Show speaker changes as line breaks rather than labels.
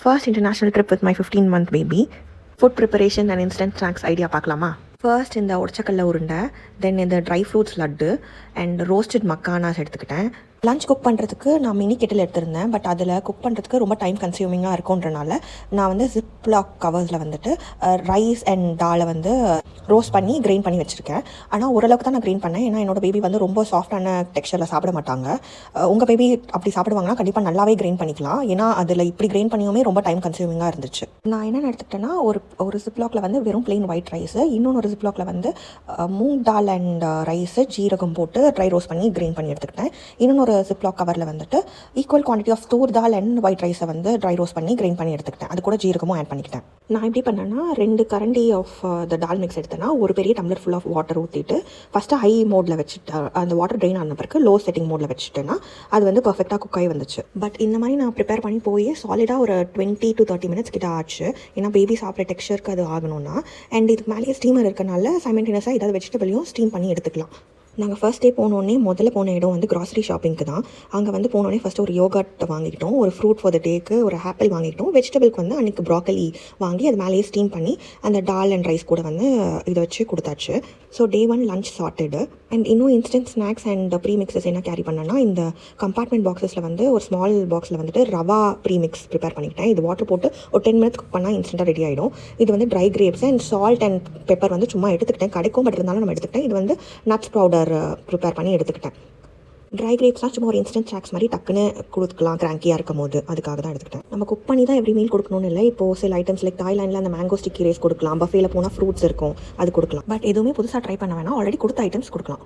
First international trip with my 15-month baby. Food preparation and instant snacks idea பார்க்கலாமா? First இந்த உடச்சக்கல்ல உருண்டை, then இந்த dry fruits laddu and roasted makhanas எடுத்துக்கிட்டேன். Lunch cook பண்ணுறதுக்கு நான் மினி கெட்டில் எடுத்திருந்தேன். பட் அதில் குக் பண்ணுறதுக்கு ரொம்ப டைம் கன்சியூமிங்காக இருக்குன்றனால நான் வந்து ஜிப் லாக் கவர்ஸில் வந்துட்டு ரைஸ் அண்ட் டாலை வந்து ரோஸ்ட் பண்ணி கிரைண்ட் பண்ணி வச்சுருக்கேன். ஆனால் ஓரளவுக்கு தான் நான் கிரைண்ட் பண்ணேன், ஏன்னா என்னோட பேபி வந்து ரொம்ப சாஃப்டான டெக்ஸ்சரில் சாப்பிட மாட்டாங்க. உங்கள் பேபி அப்படி சாப்பிடுவாங்கன்னா கண்டிப்பாக நல்லாவே கிரைண்ட் பண்ணிக்கலாம், ஏன்னா அதில் இப்படி கிரைண்ட் பண்ணியுமே ரொம்ப டைம் கன்சியூமிங்காக இருந்துச்சு. நான் என்னென்ன எடுத்துக்கிட்டேன்னா, ஒரு ஜிப் லாக்கில் வந்து வெறும் பிளெயின் ஒயிட் ரைஸு, இன்னொன்று ஒரு ஜிப் லாக்கில் வந்து மூங் தால் அண்ட் ரைஸு ஜீரகம் போட்டு ட்ரை ரோஸ்ட் பண்ணி கிரைண்ட் பண்ணி எடுத்துக்கிட்டேன். இன்னொன்று ஒரு ஜிப்லாக் கவரில் வந்துட்டு ஈக்குவல் குவான்டிட்டி ஆஃப் தூர் தால் அண்ட் ஒயிட் ரைஸை வந்து ட்ரை ரோஸ்ட் பண்ணி கிரைண்ட் பண்ணி எடுத்துக்கிட்டேன். அது கூட ஜீரகமும் ஆட் பண்ணிக்கிட்டேன். நான் எப்படி பண்ணேன்னா, 2 கரண்டி ஆஃப் த டால் மிக்ஸ் எடுத்தேன்னா ஒரு பெரிய டம்ளர் ஃபுல் ஆஃப் வாட்டர் ஊற்றிட்டு ஃபஸ்ட்டு ஹை மோடில் வச்சுட்டு அந்த வாட்டர் ட்ரெயின் ஆன பிறகு லோ செட்டிங் மோடில் வச்சுட்டேன்னா அது வந்து பர்ஃபெக்டாக குக் ஆகி வந்துச்சு. பட் இந்த மாதிரி நான் ப்ரிப்பேர் பண்ணி போய் சாலிடாக ஒரு 20 to 30 minutes கிட்ட ஆச்சு, ஏன்னா பேபி சாப்பிட்ற டெக்ஸ்சருக்கு அது ஆகணும்னா. அண்ட் இதுக்கு மேலேயே ஸ்டீமர் இருக்கனால சைமல்டேனியஸாக ஏதாவது வெஜிடபிளையும் ஸ்டீம் பண்ணி எடுத்துக்கலாம். நாங்கள் ஃபர்ஸ்ட் டே போனோடனே முதல்ல போன இடம் வந்து கிராசரி ஷாப்பிங்க்கு தான். அங்கே வந்து போனோடனே ஃபஸ்ட்டு ஒரு யோகர்ட் வாங்கிக்கிட்டோம், ஒரு ஃப்ரூட் ஃபார் த டேக்கு ஒரு ஆப்பிள் வாங்கிக்கிட்டோம். வெஜிடபிளுக்கு வந்து அன்றைக்கி ப்ராக்கலி வாங்கி அது மேலேயே ஸ்டீம் பண்ணி அந்த டால் அண்ட் ரைஸ் கூட வந்து இதை வச்சு கொடுத்தாச்சு. So day 1 lunch started. And இன்னும் instant snacks and pre mixes என்ன கேரி பண்ணேன்னா, இந்த கம்பார்ட்மெண்ட் பாக்ஸஸில் வந்து ஒரு ஸ்மால் பாக்ஸில் வந்துட்டு ரவா ப்ரீ மிக்ஸ் ப்ரிப்பேர் பண்ணிக்கிட்டேன். இது வாட்டர் போட்டு ஒரு 10 minutes குக் பண்ணால் இன்ஸ்டண்ட்டாக ரெடி ஆகிடும். இது வந்து try grapes and salt and pepper வந்து சும்மா எடுத்துக்கிட்டேன், கிடைக்கும் பட் இருந்தாலும் நம்ம எடுத்துக்கிட்டேன். இது வந்து நட்ஸ் பவுடர் ப்ரிப்பேர் பண்ணி எடுத்துக்கிட்டேன். ட்ரை கிரேப்ஸ்லாம் சும்மா ஒரு இன்ஸ்டன்ட் ஸ்நாக்ஸ் மாதிரி டக்குன்னு கொடுத்துக்கலாம் கிராங்கியாக இருக்கும் போது, அதுக்காக தான் எடுத்துக்கிட்டேன். நம்ம குக் பண்ணி தான் எவ்ரி மீல் கொடுக்கணும்னு இல்லை. இப்போது சில ஐட்டம்ஸ் லைக் தாய்லாண்டில் அந்த மேங்கோ ஸ்டிக்கி ரைஸ் கொடுக்கலாம், பஃபேல போனால் ஃப்ரூட்ஸ் இருக்கும், அது கொடுக்கலாம். பட் எதுவுமே புதுசாக ட்ரை பண்ண வேணாம், ஆல்ரெடி கொடுத்த ஐட்டம்ஸ் கொடுக்கலாம்.